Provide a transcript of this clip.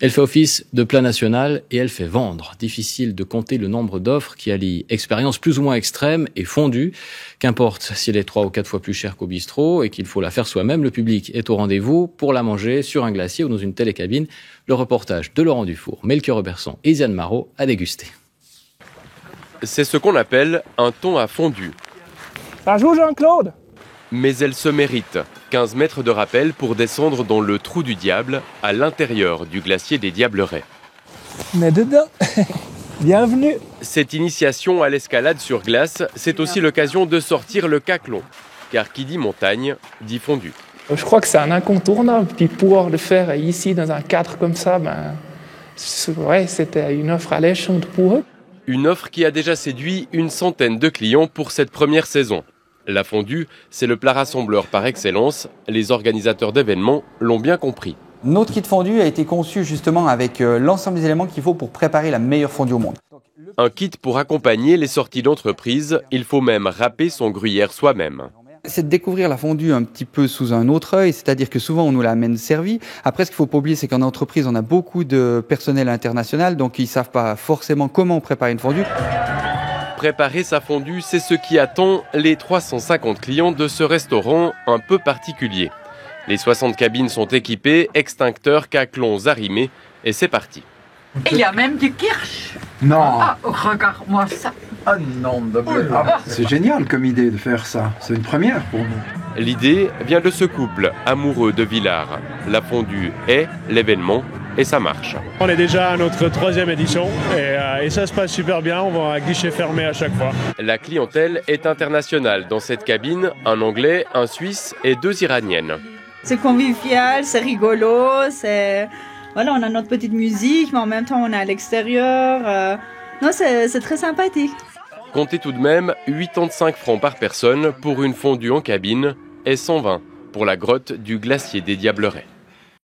Elle fait office de plat national et elle fait vendre. Difficile de compter le nombre d'offres qui allient expérience plus ou moins extrême et fondue. Qu'importe si elle est 3 ou 4 fois plus chère qu'au bistrot et qu'il faut la faire soi-même, le public est au rendez-vous pour la manger sur un glacier ou dans une télécabine. Le reportage de Laurent Dufour, Melchior Oberson et Isiane Marot a dégusté. C'est ce qu'on appelle un thon à fondu. Ça joue Jean-Claude? Mais elle se mérite. 15 mètres de rappel pour descendre dans le trou du diable, à l'intérieur du glacier des Diablerets. On est dedans. Bienvenue. Cette initiation à l'escalade sur glace, c'est aussi l'occasion de sortir le caclon. Car qui dit montagne, dit fondu. Je crois que c'est un incontournable. Puis pouvoir le faire ici, dans un cadre comme ça, c'était une offre alléchante pour eux. Une offre qui a déjà séduit une centaine de clients pour cette première saison. La fondue, c'est le plat rassembleur par excellence. Les organisateurs d'événements l'ont bien compris. Notre kit fondue a été conçu justement avec l'ensemble des éléments qu'il faut pour préparer la meilleure fondue au monde. Un kit pour accompagner les sorties d'entreprise. Il faut même râper son gruyère soi-même. C'est de découvrir la fondue un petit peu sous un autre œil, c'est-à-dire que souvent on nous l'amène servie. Après, ce qu'il ne faut pas oublier, c'est qu'en entreprise, on a beaucoup de personnel international, donc ils ne savent pas forcément comment préparer une fondue. Préparer sa fondue, c'est ce qui attend les 350 clients de ce restaurant un peu particulier. Les 60 cabines sont équipées, extincteurs, caclons arrimés, et c'est parti. Il y a même du kirsch. Non. Ah, regarde-moi ça. Ah non, c'est génial comme idée de faire ça. C'est une première pour nous. L'idée vient de ce couple amoureux de Villars. La fondue est l'événement et ça marche. On est déjà à notre 3e édition et ça se passe super bien. On va à guichet fermé à chaque fois. La clientèle est internationale. Dans cette cabine, un Anglais, un Suisse et 2 Iraniennes. C'est convivial, c'est rigolo, voilà, on a notre petite musique, mais en même temps on est à l'extérieur. Non, c'est très sympathique. Comptez tout de même 85 francs par personne pour une fondue en cabine et 120 pour la grotte du glacier des Diablerets.